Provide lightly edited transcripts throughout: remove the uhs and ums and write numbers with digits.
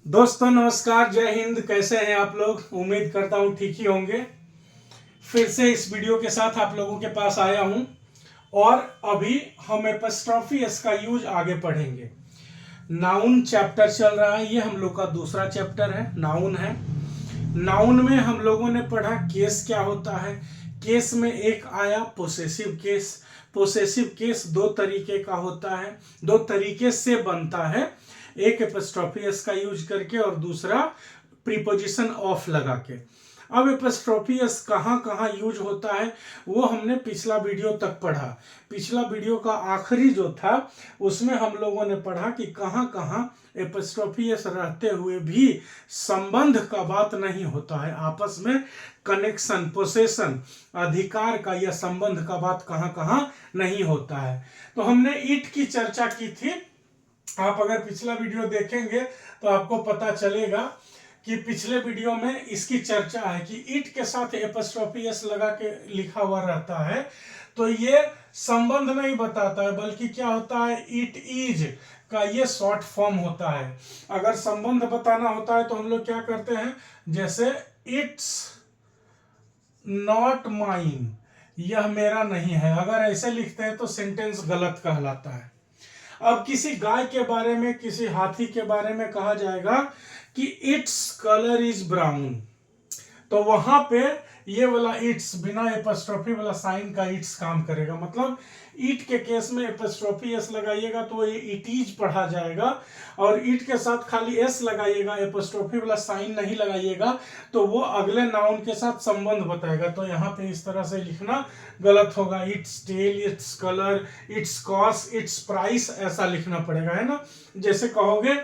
दोस्तों नमस्कार, जय हिंद। कैसे हैं आप लोग? उम्मीद करता हूँ ठीक ही होंगे। फिर से इस वीडियो के साथ आप लोगों के पास आया हूँ और अभी हम एपस्ट्रॉफी एस का यूज आगे पढ़ेंगे। नाउन चैप्टर चल रहा है, ये हम लोग का दूसरा चैप्टर है, नाउन है। नाउन में हम लोगों ने पढ़ा केस क्या होता है। केस में एक आया पोसेसिव केस। पोसेसिव केस दो तरीके का होता है, दो तरीके से बनता है। एक एपस्ट्रॉफी एस का यूज करके और दूसरा प्रीपोजिशन ऑफ लगा के। अब एपस्ट्रॉफी एस कहाँ कहाँ यूज होता है वो हमने पिछला वीडियो तक पढ़ा। पिछला वीडियो का आखिरी जो था उसमें हम लोगों ने पढ़ा कि कहाँ कहाँ एपस्ट्रॉफी एस रहते हुए भी संबंध का बात नहीं होता है, आपस में कनेक्शन, पोसेशन, अधिकार का या संबंध का बात कहाँ कहाँ नहीं होता है। तो हमने ईट की चर्चा की थी। आप अगर पिछला वीडियो देखेंगे तो आपको पता चलेगा कि पिछले वीडियो में इसकी चर्चा है कि इट के साथ एपस्ट्रॉफी एस लगा के लिखा हुआ रहता है तो ये संबंध नहीं बताता है, बल्कि क्या होता है, इट इज का ये शॉर्ट फॉर्म होता है। अगर संबंध बताना होता है तो हम लोग क्या करते हैं, जैसे इट्स नॉट माइन, यह मेरा नहीं है, अगर ऐसे लिखते हैं तो सेंटेंस गलत कहलाता है। अब किसी गाय के बारे में, किसी हाथी के बारे में कहा जाएगा कि इट्स कलर इज ब्राउन, तो वहां पे ये वाला इट्स बिना एपस्ट्रॉफी वाला साइन का इट्स काम करेगा। मतलब ईट के केस में एपस्ट्रॉफी एस लगाइएगा तो ये इट इज पढ़ा जाएगा, और ईट के साथ खाली एस लगाइएगा, एपस्ट्रॉफी वाला साइन नहीं लगाइएगा तो वो अगले नाउन के साथ संबंध बताएगा। तो यहाँ पे इस तरह से लिखना गलत होगा, its tail, its colour, its cost, its price, ऐसा लिखना पड़ेगा, है ना। जैसे कहोगे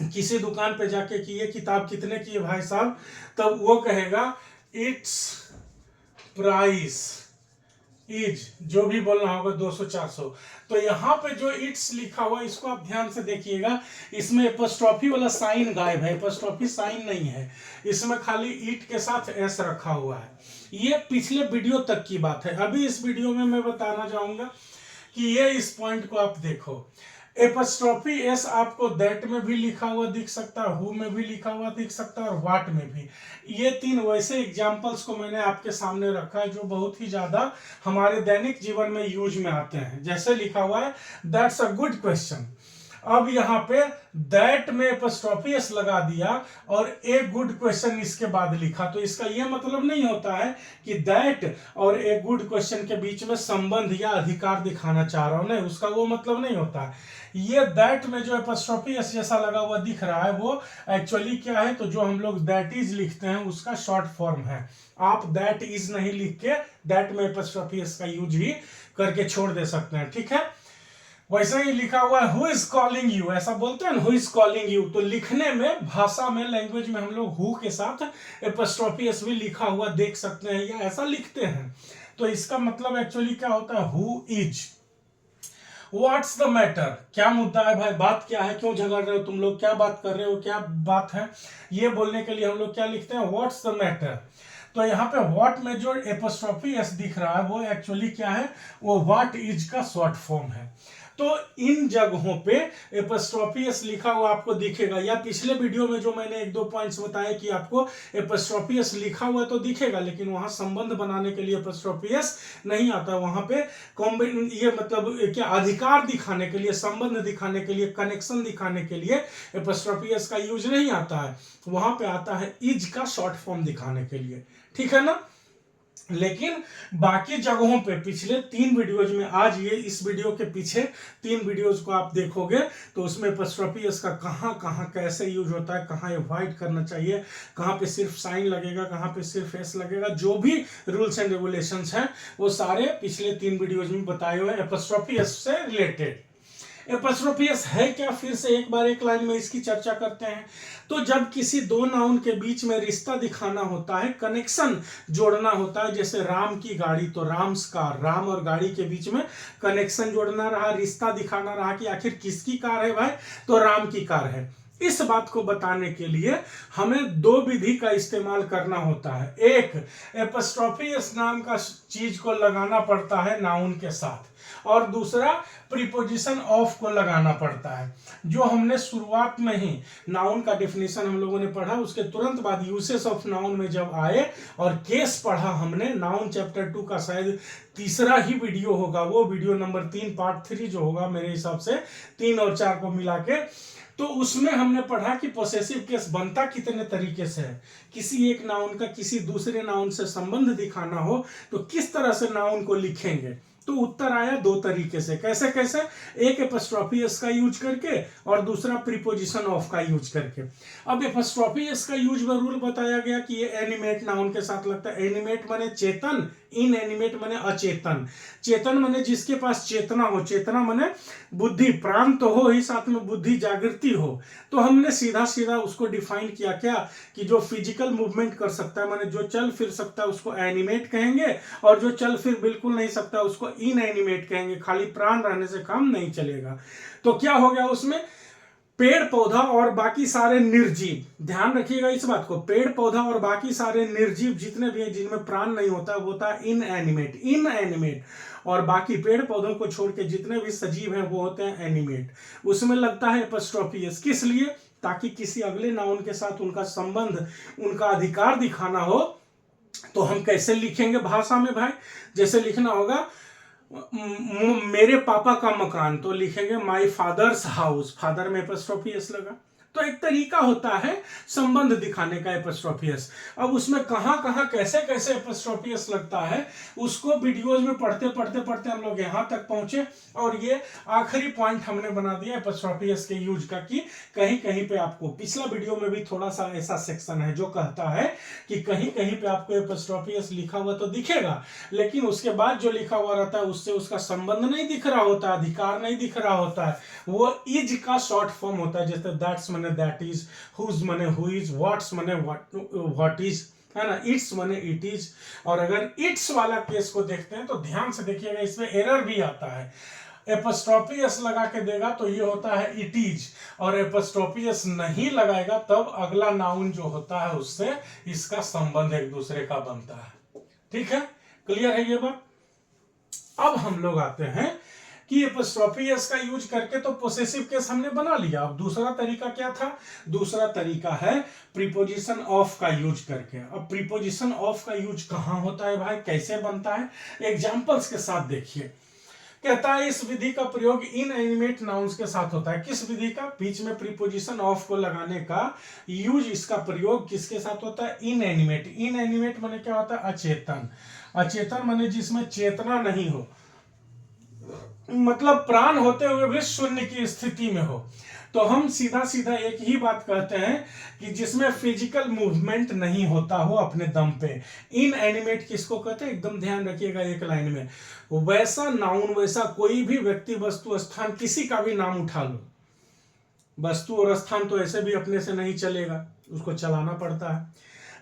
किसी दुकान पे जाके कि ये किताब कितने की है भाई साहब, तब वो कहेगा इट्स प्राइस इज, जो भी बोलना होगा 200-400। तो यहाँ पे जो इट्स लिखा हुआ है इसको आप ध्यान से देखिएगा, इसमें एपस्ट्रॉफी वाला साइन गायब है, एपस्ट्रॉफी साइन नहीं है, इसमें खाली इट के साथ एस रखा हुआ है। ये पिछले वीडियो तक की बात है। अभी इस वीडियो में मैं बताना चाहूंगा कि ये इस पॉइंट को आप देखो, एपस्ट्रॉफी एस आपको दैट में भी लिखा हुआ दिख सकता है, हु में भी लिखा हुआ दिख सकता है, और वाट में भी। ये तीन वैसे एग्जाम्पल्स को मैंने आपके सामने रखा है जो बहुत ही ज्यादा हमारे दैनिक जीवन में यूज में आते हैं। जैसे लिखा हुआ है दैट्स अ गुड क्वेश्चन, अब यहाँ पे दैट में एपस्ट्रॉफी एस लगा दिया और ए गुड क्वेश्चन इसके बाद लिखा, तो इसका यह मतलब नहीं होता है कि दैट और ए गुड क्वेश्चन के बीच में संबंध या अधिकार दिखाना चाह रहा हूं, नहीं, उसका वो मतलब नहीं होता है। ये दैट में जो एपस्ट्रॉफी एस जैसा लगा हुआ दिख रहा है वो एक्चुअली क्या है, तो जो हम लोग दैट इज लिखते हैं उसका शॉर्ट फॉर्म है। आप दैट इज नहीं लिख के दैट में एपस्ट्रॉफी एस का यूज ही करके छोड़ दे सकते हैं, ठीक है। वैसे ही लिखा हुआ है हु इज कॉलिंग यू, ऐसा बोलते हैं ना, हु इज कॉलिंग यू, तो लिखने में, भाषा में, लैंग्वेज में हम लोग हु के साथ एपस्ट्रॉफी एस भी लिखा हुआ देख सकते हैं या ऐसा लिखते हैं। तो इसका मतलब एक्चुअली क्या होता है, who is. What's the matter, क्या मुद्दा है भाई, बात क्या है, क्यों झगड़ रहे हो तुम लोग, क्या बात कर रहे हो, क्या बात है, ये बोलने के लिए हम लोग क्या लिखते हैं, व्हाट्स द मैटर। तो यहाँ पे व्हाट में जो एपस्ट्रॉफी एस दिख रहा है वो एक्चुअली क्या है, वो व्हाट इज का शॉर्ट फॉर्म है। तो इन जगहों पे एपस्ट्रॉफी एस लिखा हुआ आपको दिखेगा, या पिछले वीडियो में जो मैंने एक दो पॉइंट्स बताए कि आपको एपस्ट्रॉफी एस लिखा हुआ तो दिखेगा, लेकिन वहां संबंध बनाने के लिए एपस्ट्रॉफी एस नहीं आता, वहां पे ये मतलब क्या, अधिकार दिखाने के लिए, संबंध दिखाने के लिए, कनेक्शन दिखाने के लिए एपस्ट्रॉफी एस का यूज नहीं आता है, वहां पे आता है इज का शॉर्ट फॉर्म दिखाने के लिए, ठीक है ना। लेकिन बाकी जगहों पे पिछले 3 वीडियोज में, आज ये इस वीडियो के पीछे 3 वीडियोज को आप देखोगे तो उसमें एपस्ट्रॉफी एस का कहां कहां कैसे यूज होता है, कहां अवॉइड करना चाहिए, कहां पे सिर्फ साइन लगेगा, कहां पे सिर्फ एस लगेगा, जो भी रूल्स एंड रेगुलेशंस हैं वो सारे पिछले 3 वीडियोज में बताए हुए एपस्ट्रॉफी एस से रिलेटेड। एपस्ट्रॉफी एस है क्या, फिर से एक बार एक लाइन में इसकी चर्चा करते हैं। तो जब किसी दो नाउन के बीच में रिश्ता दिखाना होता है, कनेक्शन जोड़ना होता है, जैसे राम की गाड़ी, तो राम्स कार, राम और गाड़ी के बीच में कनेक्शन जोड़ना रहा, रिश्ता दिखाना रहा कि आखिर किसकी कार है भाई, तो राम की कार है। इस बात को बताने के लिए हमें दो विधि का इस्तेमाल करना होता है। एक, एपस्ट्रॉफी एस नाम का चीज को लगाना पड़ता है नाउन के साथ, और दूसरा प्रीपोजिशन ऑफ को लगाना पड़ता है। जो हमने शुरुआत में ही नाउन का डेफिनेशन हम लोगों ने पढ़ा, उसके तुरंत बाद यूसेस ऑफ नाउन में जब आए और केस पढ़ा हमने, नाउन चैप्टर 2 का शायद तीसरा ही वीडियो होगा, वो वीडियो नंबर 3 पार्ट 3 जो होगा मेरे हिसाब से 3 और 4 को मिला के, तो उसमें हमने पढ़ा कि पोसेसिव केस बनता कितने तरीके से है। किसी एक नाउन का किसी दूसरे नाउन से संबंध दिखाना हो तो किस तरह से नाउन को लिखेंगे, तो उत्तर आया 2 तरीके से। कैसे कैसे? एक एपस्ट्रॉफी एस का यूज करके और दूसरा प्रीपोजिशन ऑफ का यूज करके। अब एपस्ट्रॉफी एस का यूज में रूल बताया गया कि ये एनिमेट नाउन के साथ लगता है। एनिमेट माने चेतन, इन एनिमेट माने अचेतन। चेतन माने जिसके पास चेतना हो, चेतना माने बुद्धि, प्राण तो हो ही, साथ में बुद्धि जागृति हो। तो हमने सीधा सीधा उसको डिफाइन किया क्या, कि जो फिजिकल मूवमेंट कर सकता है, माने जो चल फिर सकता है उसको एनिमेट कहेंगे, और जो चल फिर बिल्कुल नहीं सकता उसको इन एनिमेट कहेंगे। खाली प्राण रहने से काम नहीं चलेगा। तो क्या हो गया उसमें, पेड़ पौधा और बाकी सारे निर्जीव, ध्यान रखिएगा इस बात को, पेड़ पौधा और बाकी सारे निर्जीव जितने भी हैं जिनमें प्राण नहीं होता वो होता है इन एनिमेट, इन एनिमेट। और बाकी पेड़ पौधों को छोड़ के जितने भी सजीव हैं वो होते हैं एनिमेट। उसमें लगता है एपस्ट्रॉफी एस, किस लिए, ताकि किसी अगले नाउन के साथ उनका संबंध, उनका अधिकार दिखाना हो। तो हम कैसे लिखेंगे भाषा में भाई, जैसे लिखना होगा मेरे पापा का मकान, तो लिखेंगे माई फादर्स हाउस, फादर में एपस्ट्रॉफी एस लगा। तो एक तरीका होता है संबंध दिखाने का एपस्ट्रॉफी एस। अब उसमें कहां कहां कैसे कैसे एपस्ट्रॉफी एस लगता है उसको वीडियोज में पढ़ते पढ़ते पढ़ते हम लोग यहां तक पहुंचे, और ये आखिरी पॉइंट हमने बना दिया एपस्ट्रॉफी एस के यूज का, कि कहीं कहीं पे आपको, पिछला वीडियो में भी थोड़ा सा ऐसा सेक्शन है जो कहता है कि कहीं कहीं पे आपको एपस्ट्रॉफी एस लिखा हुआ तो दिखेगा, लेकिन उसके बाद जो लिखा हुआ रहता है उससे उसका संबंध नहीं दिख रहा होता, अधिकार नहीं दिख रहा होता है। वो इज का शॉर्ट फॉर्म होता है, जैसे दैट्स माने दैट इज, हुज माने हु इज, व्हाट्स माने व्हाट इज, है ना, इट्स माने इट इज। और अगर इट्स वाला केस को देखते हैं तो ध्यान से देखिएगा, इसमें एरर भी आता है। एपस्ट्रॉफी एस लगा के देगा तो ये होता है इट इज, और एपस्ट्रॉफी एस नहीं लगाएगा तब अगला नाउन जो होता है उससे इसका संबंध एक दूसरे का बनता है। ठीक है, क्लियर है ये बात। अब हम लोग आते हैं कि एपस्ट्रॉफी एस का यूज करके तो पोसेसिव केस हमने बना लिया। अब दूसरा तरीका क्या था, दूसरा तरीका है प्रीपोजिशन ऑफ का यूज करके। अब प्रीपोजिशन ऑफ का यूज कहां होता है भाई, कैसे बनता है, एग्जांपल्स के साथ देखिए। कहता है इस विधि का प्रयोग इन एनिमेट नाउन्स के साथ होता है। किस विधि का, बीच में प्रीपोजिशन ऑफ को लगाने का यूज, इसका प्रयोग किसके साथ होता है, इन एनिमेट। इन एनिमेट माने क्या होता है, अचेतन। अचेतन माने जिसमें चेतना नहीं हो, मतलब प्राण होते हुए भी शून्य की स्थिति में हो। तो हम सीधा सीधा एक ही बात कहते हैं कि जिसमें फिजिकल मूवमेंट नहीं होता हो अपने दम पे। इन एनिमेट किसको कहते हैं, एकदम ध्यान रखिएगा एक लाइन में, वैसा नाउन, वैसा कोई भी व्यक्ति, वस्तु, स्थान, किसी का भी नाम उठा लो, वस्तु और स्थान तो ऐसे भी अपने से नहीं चलेगा, उसको चलाना पड़ता है।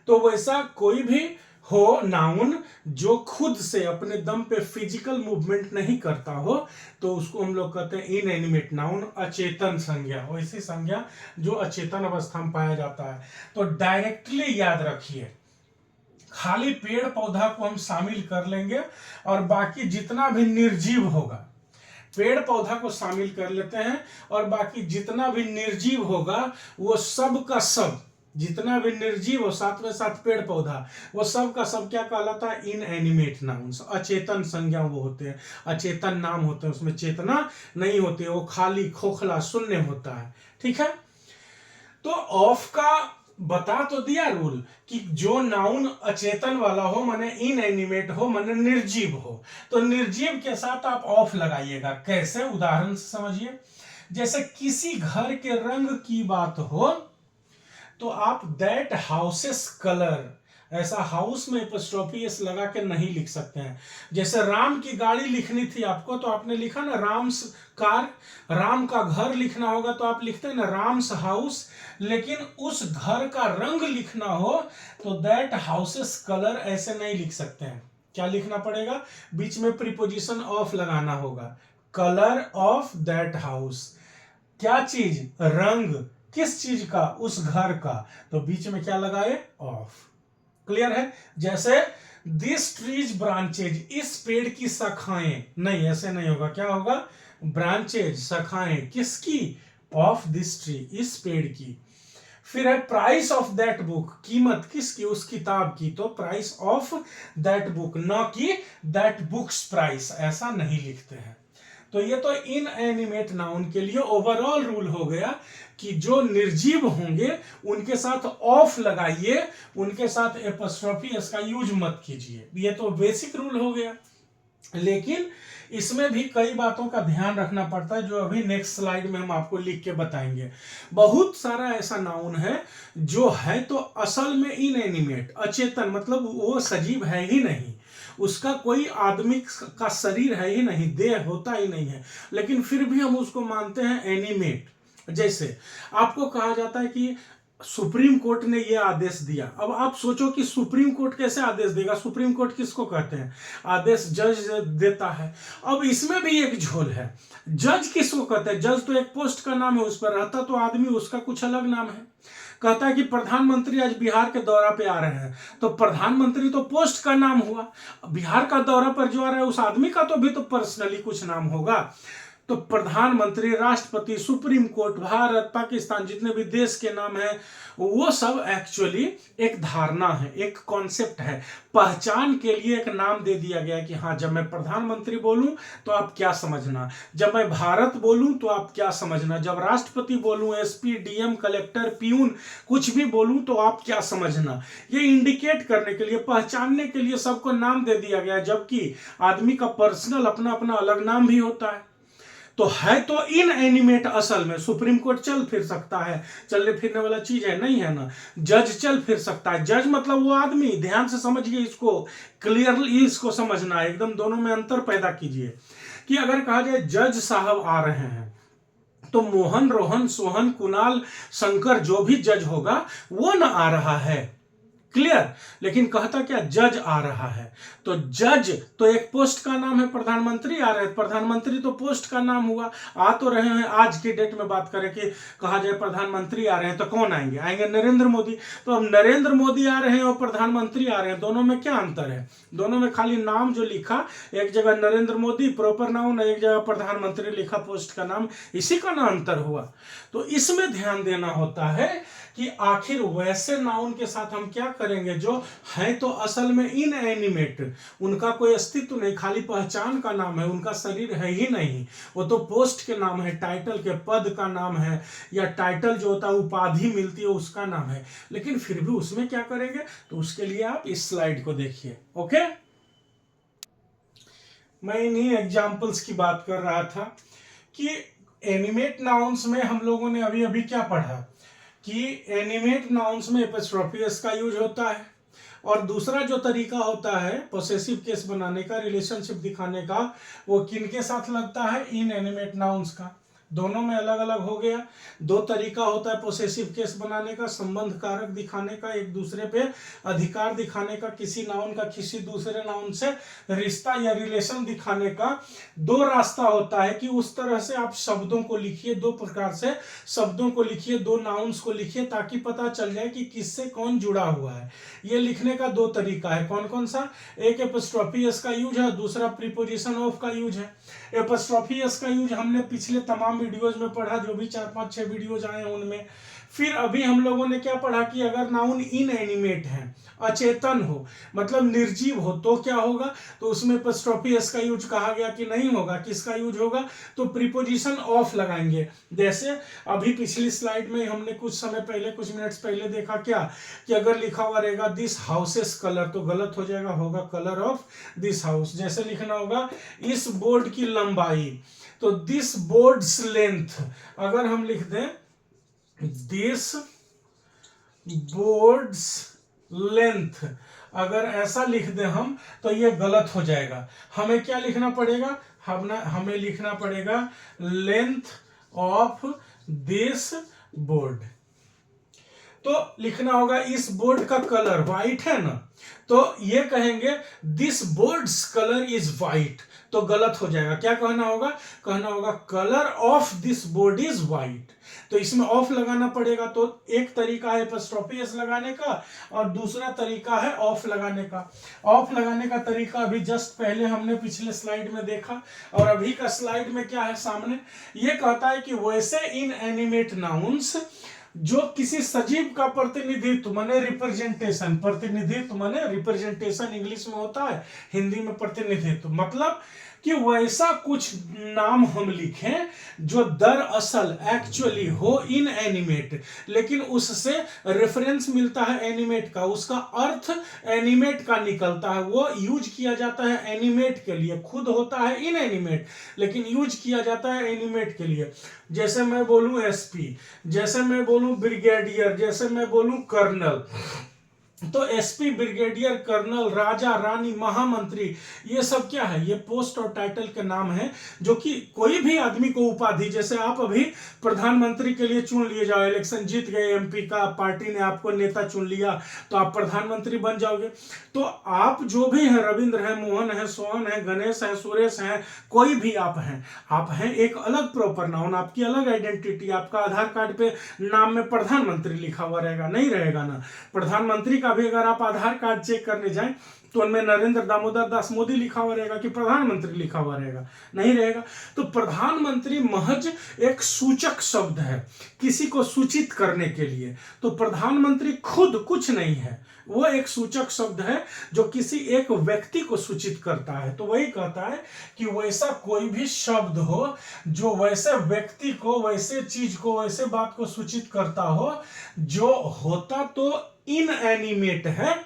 तो वैसा कोई भी हो नाउन जो खुद से अपने दम पे फिजिकल मूवमेंट नहीं करता हो तो उसको हम लोग कहते हैं इन एनिमेट नाउन, अचेतन संज्ञा, वैसी संज्ञा जो अचेतन अवस्था में पाया जाता है। तो डायरेक्टली याद रखिए, खाली पेड़ पौधा को हम शामिल कर लेंगे और बाकी जितना भी निर्जीव होगा, पेड़ पौधा को शामिल कर लेते हैं और बाकी जितना भी निर्जीव होगा वो सब का सब, जितना भी निर्जीव हो साथ में साथ पेड़ पौधा, वो सब का सब क्या कहलाता है, इन एनिमेट नाउन्स, अचेतन संज्ञा वो होते हैं, अचेतन नाम होते हैं, उसमें चेतना नहीं होती है, वो खाली खोखला शून्य होता है। ठीक है, तो ऑफ का बता तो दिया रूल कि जो नाउन अचेतन वाला हो माने इन एनिमेट हो माने निर्जीव हो, तो निर्जीव के साथ आप ऑफ लगाइएगा। कैसे, उदाहरण से समझिए। जैसे किसी घर के रंग की बात हो तो आप दैट हाउसेस कलर, ऐसा हाउस में एपस्ट्रॉफी एस लगा के नहीं लिख सकते हैं। जैसे राम की गाड़ी लिखनी थी आपको तो आपने लिखा ना राम्स कार, राम का घर लिखना होगा तो आप लिखते हैं ना राम्स हाउस, लेकिन उस घर का रंग लिखना हो तो दैट हाउसेस कलर ऐसे नहीं लिख सकते हैं। क्या लिखना पड़ेगा, बीच में प्रीपोजिशन ऑफ लगाना होगा, कलर ऑफ दैट हाउस। क्या चीज, रंग, किस चीज का, उस घर का, तो बीच में क्या लगाए, ऑफ। क्लियर है? जैसे दिस ट्रीज ब्रांचेज, इस पेड़ की शाखाएं, नहीं ऐसे नहीं होगा, क्या होगा? ब्रांचेज, शाखाएं, किसकी? ऑफ दिस ट्री, इस पेड़ की। फिर है प्राइस ऑफ दैट बुक, कीमत किसकी? उस किताब की, तो प्राइस ऑफ दैट बुक, न कि दैट बुक्स प्राइस, ऐसा नहीं लिखते हैं। तो ये तो इन एनिमेट नाउन के लिए ओवरऑल रूल हो गया कि जो निर्जीव होंगे उनके साथ ऑफ लगाइए, उनके साथ एपोस्ट्रोफी इसका यूज मत कीजिए। ये तो बेसिक रूल हो गया। लेकिन इसमें भी कई बातों का ध्यान रखना पड़ता है, जो अभी नेक्स्ट स्लाइड में हम आपको लिख के बताएंगे। बहुत सारा ऐसा नाउन है जो है तो असल में इनएनिमेट, अचेतन, मतलब वो सजीव है ही नहीं, उसका कोई आदमी का शरीर है ही नहीं, देह होता ही नहीं है, लेकिन फिर भी हम उसको मानते हैं एनिमेट। जैसे आपको कहा जाता है कि सुप्रीम कोर्ट ने यह आदेश दिया। अब आप सोचो कि सुप्रीम कोर्ट कैसे आदेश देगा? सुप्रीम कोर्ट किसको कहते हैं? आदेश जज देता है। अब इसमें भी एक झोल है, जज किसको कहते हैं? जज तो एक पोस्ट का नाम है, उस पर रहता तो आदमी, उसका कुछ अलग नाम है। कहता है कि प्रधानमंत्री आज बिहार के दौरा पे आ रहे हैं, तो प्रधानमंत्री तो पोस्ट का नाम हुआ, बिहार का दौरा पर जो आ रहा है उस आदमी का तो भी तो पर्सनली कुछ नाम होगा। तो प्रधानमंत्री, राष्ट्रपति, सुप्रीम कोर्ट, भारत, पाकिस्तान, जितने भी देश के नाम हैं, वो सब एक्चुअली एक धारणा है, एक कॉन्सेप्ट है, पहचान के लिए एक नाम दे दिया गया कि हाँ, जब मैं प्रधानमंत्री बोलूं तो आप क्या समझना, जब मैं भारत बोलूं तो आप क्या समझना, जब राष्ट्रपति बोलूं, एसपी, डीएम, कलेक्टर, पियून, कुछ भी बोलूं तो आप क्या समझना। ये इंडिकेट करने के लिए, पहचानने के लिए सबको नाम दे दिया गया, जबकि आदमी का पर्सनल अपना अपना अलग नाम भी होता है। तो है तो इन एनिमेट असल में। सुप्रीम कोर्ट चल फिर सकता है, चलने फिरने वाला चीज है, नहीं है ना? जज चल फिर सकता है, जज मतलब वो आदमी, ध्यान से समझिए इसको, क्लियरली इसको समझना है, एकदम दोनों में अंतर पैदा कीजिए। कि अगर कहा जाए जज साहब आ रहे हैं, तो मोहन, रोहन, सोहन, कुणाल, शंकर, जो भी जज होगा वो ना आ रहा है, क्लियर? लेकिन कहता क्या? जज आ रहा है। तो जज तो एक पोस्ट का नाम है, प्रधानमंत्री आ रहे हैं, प्रधानमंत्री तो पोस्ट का नाम हुआ, आ तो रहे हैं। आज की डेट में बात करें कि कहा जाए प्रधानमंत्री आ रहे हैं, तो कौन आएंगे? आएंगे नरेंद्र मोदी। तो अब नरेंद्र मोदी आ रहे हैं और प्रधानमंत्री आ रहे हैं, दोनों में क्या अंतर है? दोनों में खाली नाम जो लिखा, एक जगह नरेंद्र मोदी प्रॉपर नाउन, एक जगह प्रधानमंत्री लिखा पोस्ट का नाम, इसी का ना अंतर हुआ। तो इसमें ध्यान देना होता है कि आखिर वैसे नाउन के साथ हम क्या करेंगे जो है तो असल में इनएनिमेट, उनका कोई अस्तित्व नहीं, खाली पहचान का नाम है, उनका शरीर है ही नहीं, वो तो पोस्ट के नाम है, टाइटल के, पद का नाम है, या टाइटल जो होता है, उपाधि मिलती है, उसका नाम है। लेकिन फिर भी उसमें क्या करेंगे? तो उसके लिए आप इस स्लाइड को देखिए। ओके, मैं इन्हीं एग्जाम्पल्स की बात कर रहा था कि एनिमेट नाउन्स में हम लोगों ने अभी अभी क्या पढ़ा कि एनिमेट नाउन्स में एपोस्ट्रोफी एस का यूज होता है, और दूसरा जो तरीका होता है पोसेसिव केस बनाने का, रिलेशनशिप दिखाने का, वो किनके साथ लगता है? इन एनिमेट नाउन्स का। दोनों में अलग अलग हो गया। दो तरीका होता है पोसेसिव केस बनाने का, संबंध कारक दिखाने का, एक दूसरे पे अधिकार दिखाने का, किसी नाउन का किसी दूसरे नाउन से रिश्ता या रिलेशन दिखाने का। दो रास्ता होता है कि उस तरह से आप शब्दों को लिखिए, दो प्रकार से शब्दों को लिखिए, दो नाउन्स को लिखिए, ताकि पता चल जाए कि किससे कौन जुड़ा हुआ है। ये लिखने का दो तरीका है। कौन कौन सा? एक एपोस्ट्रोफी एस का यूज है, दूसरा प्रीपोजिशन ऑफ का यूज है। एपोस्ट्रोफी एस का यूज हमने पिछले तमाम वीडियोज में पढ़ा, जो भी 4-5-6 वीडियोज आए हैं उनमें। फिर अभी हम लोगों ने क्या पढ़ा कि अगर नाउन इनएनिमेट है, अचेतन हो, मतलब निर्जीव हो, तो क्या होगा? तो उसमें एपोस्ट्रोफी एस का यूज कहा गया कि नहीं होगा। किसका यूज होगा? तो प्रीपोजिशन ऑफ लगाएंगे। जैसे अभी पिछली स्लाइड में हमने कुछ समय पहले, कुछ मिनट्स पहले देखा क्या कि अगर लिखा हुआ रहेगा दिस हाउसेस कलर, तो गलत हो जाएगा, होगा कलर ऑफ दिस हाउस। जैसे लिखना होगा इस बोर्ड की लंबाई, तो दिस बोर्ड्स लेंथ, अगर हम लिख दें दिस बोर्ड्स लेंथ, अगर ऐसा लिख दें हम, तो ये गलत हो जाएगा। हमें क्या लिखना पड़ेगा? हमें लिखना पड़ेगा लेंथ ऑफ दिस बोर्ड। तो लिखना होगा इस बोर्ड का कलर व्हाइट है ना, तो ये कहेंगे this boards colour is white, तो गलत हो जाएगा। क्या कहना होगा? कहना होगा colour of this board is white. तो इसमें ऑफ लगाना पड़ेगा। तो एक तरीका है एपॉस्ट्रोफी एस लगाने का और दूसरा तरीका है ऑफ लगाने का। ऑफ लगाने का तरीका अभी जस्ट पहले हमने पिछले स्लाइड में देखा, और अभी का स्लाइड में क्या है सामने, ये कहता है कि वैसे इनएनिमेट नाउन्स जो किसी सजीव का प्रतिनिधित्व माने रिप्रेजेंटेशन, प्रतिनिधित्व माने रिप्रेजेंटेशन इंग्लिश में होता है, हिंदी में प्रतिनिधित्व, मतलब कि वैसा कुछ नाम हम लिखें जो दरअसल एक्चुअली हो इनएनिमेट, लेकिन उससे रेफरेंस मिलता है एनिमेट का, उसका अर्थ एनिमेट का निकलता है, वो यूज किया जाता है एनिमेट के लिए, खुद होता है इनएनिमेट लेकिन यूज किया जाता है एनिमेट के लिए। जैसे मैं बोलूं एसपी, जैसे मैं बोलूं ब्रिगेडियर, जैसे मैं बोलूं कर्नल, तो एसपी, ब्रिगेडियर, कर्नल, राजा, रानी, महामंत्री, ये सब क्या है, ये पोस्ट और टाइटल के नाम हैं जो कि कोई भी आदमी को उपाधि, जैसे आप अभी प्रधानमंत्री के लिए चुन लिए जाओ, इलेक्शन जीत गए, एमपी का पार्टी ने आपको नेता चुन लिया तो आप प्रधानमंत्री बन जाओगे। तो आप जो भी हैं, रविंद्र हैं, मोहन है, सोहन है, गणेश है, सुरेश हैं, कोई भी आप हैं एक अलग प्रॉपर नाउन, आपकी अलग आइडेंटिटी। आपका आधार कार्ड पे नाम में प्रधानमंत्री लिखा हुआ रहेगा, नहीं रहेगा ना। प्रधानमंत्री का भी अगर आप आधार कार्ड चेक करने जाएं तो उनमें नरेंद्र दामोदर दास मोदी लिखा हुआ रहेगा कि प्रधानमंत्री लिखा हुआ रहेगा, नहीं रहेगा। तो प्रधानमंत्री महज एक सूचक शब्द है किसी को सूचित करने के लिए। तो प्रधानमंत्री खुद कुछ नहीं है, वो एक सूचक शब्द है जो किसी एक व्यक्ति को सूचित करता है। तो वही कहता है कि वैसा कोई भी शब्द हो जो वैसे व्यक्ति को, वैसे चीज को, वैसे बात को सूचित करता हो जो होता तो इनएनिमेट है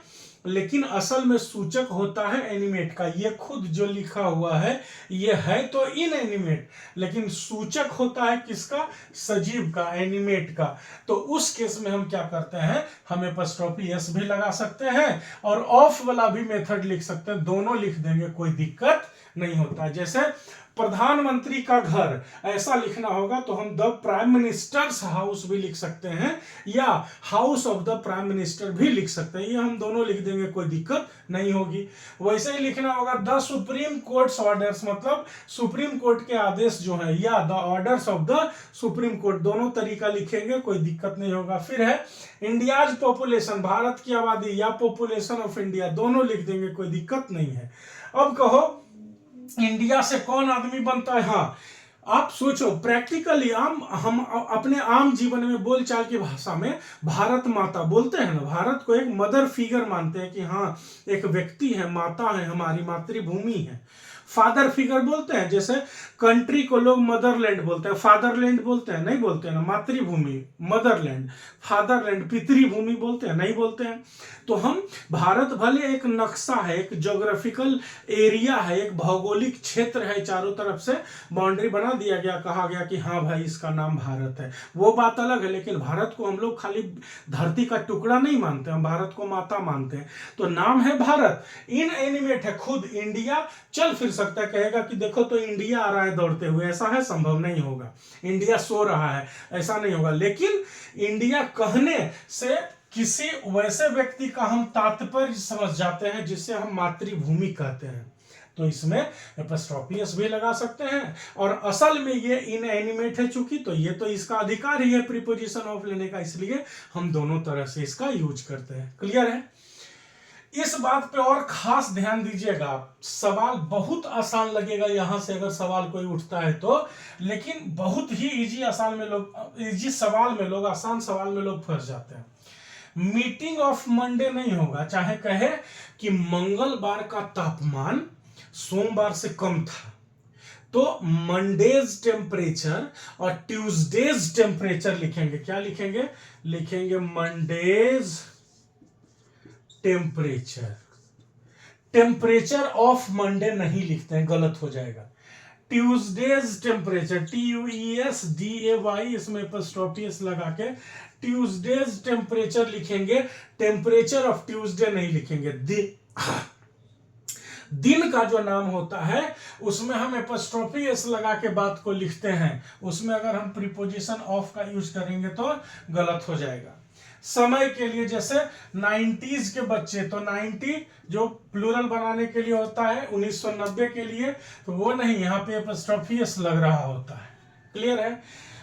लेकिन असल में सूचक होता है एनिमेट का। ये खुद जो लिखा हुआ है ये है तो इनएनिमेट लेकिन सूचक होता है किसका, सजीव का, एनिमेट का। तो उस केस में हम क्या करते हैं, हम एपॉस्ट्रोफी एस भी लगा सकते हैं और ऑफ वाला भी मेथड लिख सकते हैं, दोनों लिख देंगे, कोई दिक्कत नहीं होता। जैसे प्रधानमंत्री का घर ऐसा लिखना होगा तो हम द प्राइम मिनिस्टर्स हाउस भी लिख सकते हैं या house of the prime minister भी लिख सकते हैं, ये हम दोनों लिख देंगे, कोई दिक्कत नहीं होगी। वैसे ही लिखना होगा द सुप्रीम कोर्ट्स ऑर्डर्स, मतलब सुप्रीम कोर्ट के आदेश जो है, या the orders of the supreme court, दोनों तरीका लिखेंगे, कोई दिक्कत नहीं होगा। फिर है इंडियाज पॉपुलेशन, भारत की आबादी, या पॉपुलेशन ऑफ इंडिया, दोनों लिख देंगे, कोई दिक्कत नहीं है। अब कहो इंडिया से कौन आदमी बनता है। हाँ, आप सोचो प्रैक्टिकली हम अपने आम जीवन में बोलचाल की भाषा में भारत माता बोलते हैं ना, भारत को एक मदर फिगर मानते हैं कि हाँ एक व्यक्ति है, माता है, हमारी मातृभूमि है। फादर फिगर बोलते हैं, जैसे कंट्री को लोग मदरलैंड बोलते हैं, फादरलैंड बोलते हैं, नहीं बोलते हैं ना, मातृभूमि मदरलैंड, फादरलैंड पितृभूमि बोलते हैं, नहीं बोलते हैं। तो हम भारत भले एक नक्शा है, एक ज्योग्राफिकल एरिया है, एक भौगोलिक क्षेत्र है, चारों तरफ से बाउंड्री बना दिया गया, कहा गया कि हाँ भाई इसका नाम भारत है, वो बात अलग है। लेकिन भारत को हम लोग खाली धरती का टुकड़ा नहीं मानते, हम भारत को माता मानते हैं। तो नाम है भारत, इनएनिमेट है, खुद इंडिया चल फिर सकता है, कहेगा कि देखो तो इंडिया आ रहा है दौड़ते हुए, ऐसा है, संभव नहीं होगा। इंडिया सो रहा है, ऐसा नहीं होगा। लेकिन इंडिया कहने से किसी वैसे व्यक्ति का हम तात्पर्य समझ जाते हैं जिससे हम मातृभूमि कहते हैं, तो इसमें एपॉस्ट्रोफी एस भी लगा सकते हैं। और असल में ये इनएनिमेट है चूंकि, तो ये तो इसका अधिकार ही है प्रीपोजिशन ऑफ लेने का, इसलिए हम दोनों तरह से इसका यूज करते हैं। क्लियर है? इस बात पे और खास ध्यान दीजिएगा, सवाल बहुत आसान लगेगा यहां से अगर सवाल कोई उठता है तो, लेकिन बहुत ही इजी सवाल में लोग आसान सवाल में लोग फंस जाते हैं। मीटिंग ऑफ मंडे नहीं होगा, चाहे कहे कि मंगलवार का तापमान सोमवार से कम था, तो मंडेज टेम्परेचर और ट्यूसडेज टेम्परेचर लिखेंगे। क्या लिखेंगे? लिखेंगे Mondays temperature. Temperature of Monday नहीं लिखते हैं, गलत हो जाएगा। ट्यूसडेज टेम्परेचर, TUESDAY, इसमें एपॉस्ट्रोफी एस लगा के ट्यूसडेज टेम्परेचर लिखेंगे, टेम्परेचर ऑफ ट्यूसडे नहीं लिखेंगे। दिन का जो नाम होता है उसमें हम एपॉस्ट्रोफी एस लगा के बात को लिखते हैं, उसमें अगर हम प्रीपोजिशन ऑफ का यूज करेंगे तो गलत हो जाएगा। समय के लिए जैसे 90s के बच्चे, तो 90 जो प्लूरल बनाने के लिए होता है, 1990 के लिए तो वो नहीं, यहाँ पे एपॉस्ट्रोफी एस लग रहा होता है। क्लियर है?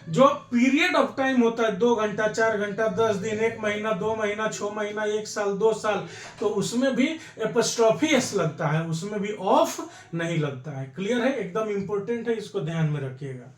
जो पीरियड ऑफ टाइम होता है 2 घंटा, 4 घंटा, 10 दिन, 1 महीना, 2 महीना, 6 महीना, 1 साल, 2 साल, तो उसमें भी एपस्ट्रॉफी एस लगता है, उसमें भी ऑफ नहीं लगता है। क्लियर है, एकदम इंपॉर्टेंट है, इसको ध्यान में रखिएगा।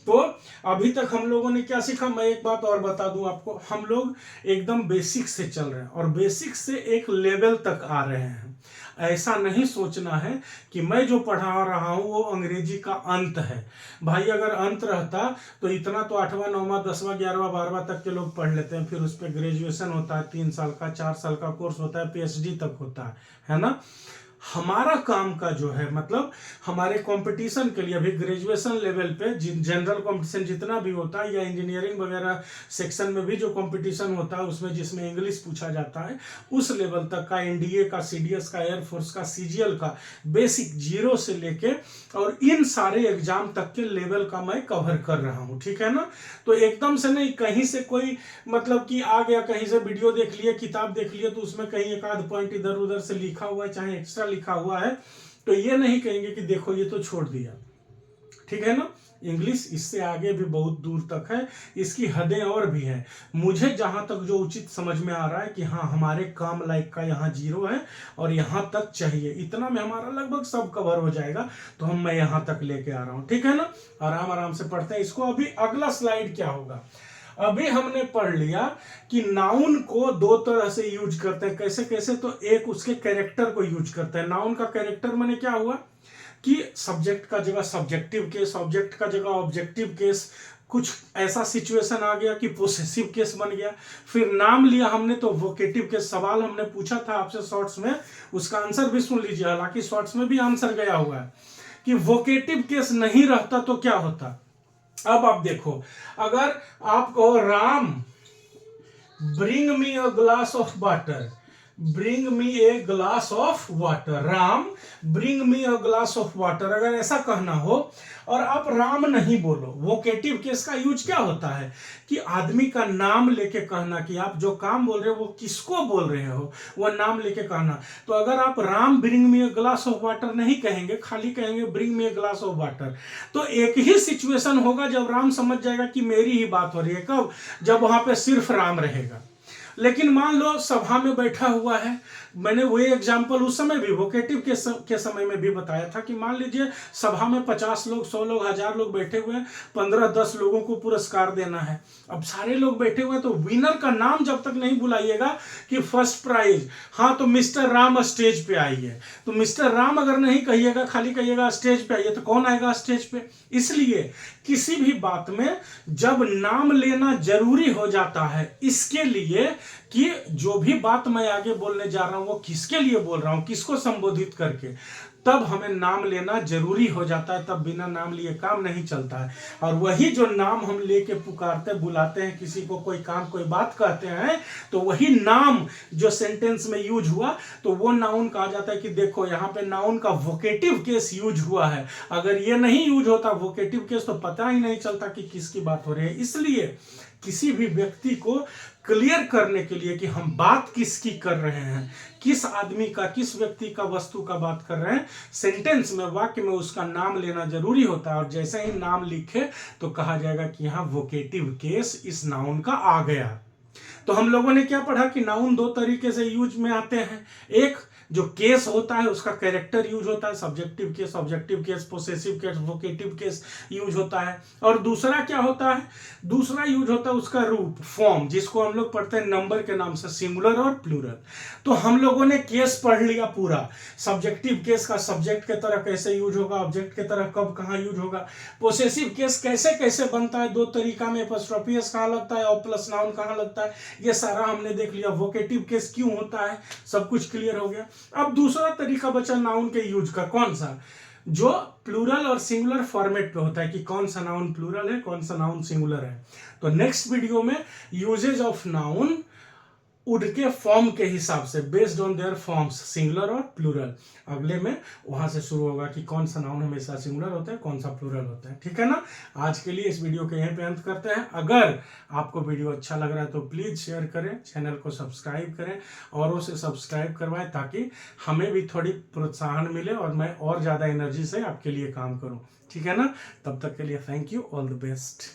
तो अभी तक हम लोगों ने क्या सीखा, मैं एक बात और बता दूं आपको, हम लोग एकदम बेसिक से चल रहे हैं और बेसिक से एक लेवल तक आ रहे हैं। ऐसा नहीं सोचना है कि मैं जो पढ़ा रहा हूं वो अंग्रेजी का अंत है। भाई अगर अंत रहता तो इतना तो 8वां 9वां 10वां 11वां 12वां तक के लोग पढ़ लेते हैं, फिर उस पर ग्रेजुएशन होता है, 3 साल का 4 साल का कोर्स होता है, पीएचडी तक होता है ना। हमारा काम का जो है मतलब हमारे कंपटीशन के लिए अभी ग्रेजुएशन लेवल पे जनरल कंपटीशन जितना भी होता है या इंजीनियरिंग वगैरह सेक्शन में भी जो कंपटीशन होता है उसमें जिसमें इंग्लिश पूछा जाता है, उस लेवल तक का एनडीए का, सीडीएस का, एयरफोर्स का, सीजीएल का बेसिक 0 से लेके और इन सारे एग्जाम तक के लेवल का मैं कवर कर रहा हूं। ठीक है ना। तो एकदम से नहीं, कहीं से कोई मतलब कि आ गया, कहीं से वीडियो देख लिया, किताब देख लिया, तो उसमें कहीं एक आध पॉइंट इधर उधर से लिखा हुआ है, चाहे एक्स्ट्रा लिखा हुआ है, तो ये नहीं कहेंगे कि देखो ये तो छोड़ दिया। ठीक है ना। इंग्लिश इससे आगे भी बहुत दूर तक है, इसकी हदें और भी हैं। मुझे जहां तक जो उचित समझ में आ रहा है कि हाँ हमारे काम लायक का यहाँ 0 है और यहाँ तक चाहिए, इतना में हमारा लगभग सब कवर हो जाएगा, तो मैं यहाँ तक लेके आ रहा हूँ। ठीक है ना। आराम आराम से पढ़ते हैं इसको। अभी अगला स्लाइड क्या होगा, अभी हमने पढ़ लिया कि नाउन को 2 तरह से यूज करते हैं। कैसे कैसे, तो एक उसके कैरेक्टर को यूज करते हैं। नाउन का कैरेक्टर माने क्या हुआ कि सब्जेक्ट का जगह सब्जेक्टिव केस, ऑब्जेक्ट का जगह ऑब्जेक्टिव केस, कुछ ऐसा सिचुएशन आ गया कि पोसेसिव केस बन गया। फिर नाम लिया हमने तो वोकेटिव केस। सवाल हमने पूछा था आपसे शॉर्ट्स में, उसका आंसर भी सुन लीजिए, हालांकि शॉर्ट्स में भी आंसर गया हुआ है कि वोकेटिव केस नहीं रहता तो क्या होता। अब आप देखो, अगर आप कहो Ram bring me a glass of water, bring me a glass of water, Ram bring me a glass of water, अगर ऐसा कहना हो और आप राम नहीं बोलो, वोकेटिव केस का यूज क्या होता है कि आदमी का नाम लेके कहना, कि आप जो काम बोल रहे हो वो किसको बोल रहे हो, वो नाम लेके कहना। तो अगर आप Ram bring me a glass of water नहीं कहेंगे, खाली कहेंगे bring me a glass of water, तो एक ही सिचुएशन होगा जब राम समझ जाएगा कि मेरी ही बात हो रही है। कब? जब वहां पे सिर्फ राम रहेगा। लेकिन मान लो सभा में बैठा हुआ है, मैंने वही एग्जाम्पल उस समय भी वोकेटिव के समय में भी बताया था कि मान लीजिए सभा में 50 लोग, 100 लोग, 1000 लोग बैठे हुए हैं, 15-10 लोगों को पुरस्कार देना है। अब सारे लोग बैठे हुए हैं तो विनर का नाम जब तक नहीं बुलाइएगा कि फर्स्ट प्राइज, हाँ तो मिस्टर राम स्टेज पे आइए, तो मिस्टर राम अगर नहीं कहिएगा, खाली कहिएगा स्टेज पे आइए, तो कौन आएगा स्टेज पे। इसलिए किसी भी बात में जब नाम लेना जरूरी हो जाता है, इसके लिए कि जो भी बात मैं आगे बोलने जा रहा हूं वो किसके लिए बोल रहा हूं, किसको संबोधित करके, तब हमें नाम लेना जरूरी हो जाता है। तब बिना नाम लिए काम नहीं चलता है। और वही जो नाम हम लेके पुकारते बुलाते हैं, किसी को कोई काम कोई बात कहते हैं, तो वही नाम जो सेंटेंस में यूज हुआ, तो वो नाउन कहा जाता है कि देखो यहाँ पे नाउन का वोकेटिव केस यूज हुआ है। अगर ये नहीं यूज होता वोकेटिव केस, तो पता ही नहीं चलता कि किसकी बात हो रही है। इसलिए किसी भी व्यक्ति को क्लियर करने के लिए कि हम बात किसकी कर रहे हैं, किस आदमी का, किस व्यक्ति का, वस्तु का बात कर रहे हैं, सेंटेंस में, वाक्य में उसका नाम लेना जरूरी होता है। और जैसे ही नाम लिखे तो कहा जाएगा कि यहां वोकेटिव केस इस नाउन का आ गया। तो हम लोगों ने क्या पढ़ा कि नाउन 2 तरीके से यूज में आते हैं। एक जो केस होता है उसका कैरेक्टर यूज होता है, subjective case, objective case, possessive case, vocative case use होता है। और दूसरा क्या होता है, दूसरा यूज होता है उसका रूप, फॉर्म, जिसको हम लोग पढ़ते हैं नंबर के नाम से, सिंगुलर और प्लूरल। तो हम लोगों ने केस पढ़ लिया पूरा, सब्जेक्टिव केस का सब्जेक्ट के तरह कैसे यूज होगा, ऑब्जेक्ट के तरह कब कहां यूज होगा, पोसेसिव केस कैसे कैसे बनता है, 2 तरीका में, एपॉस्ट्रोफी एस कहां लगता है और प्लस नाउन कहां लगता है, ये सारा हमने देख लिया। वोकेटिव केस क्यों होता है, सब कुछ क्लियर हो गया। अब दूसरा तरीका बचा नाउन के यूज का, कौन सा, जो प्लूरल और सिंगुलर फॉर्मेट पे होता है कि कौन सा नाउन प्लूरल है, कौन सा नाउन सिंगुलर है। तो नेक्स्ट वीडियो में यूजेज ऑफ नाउन उनके फॉर्म के हिसाब से, based on their forms, singular और प्लूरल, अगले में वहां से शुरू होगा कि कौन सा नाउन हमेशा सिंगुलर होता है, कौन सा प्लूरल होता है। ठीक है ना। आज के लिए इस वीडियो के यहीं पे अंत करते हैं। अगर आपको वीडियो अच्छा लग रहा है तो प्लीज शेयर करें, चैनल को सब्सक्राइब करें, औरों से सब्सक्राइब करवाएं, ताकि हमें भी थोड़ी प्रोत्साहन मिले और मैं और ज्यादा एनर्जी से आपके लिए काम करूं। ठीक है ना। तब तक के लिए thank you, all the best.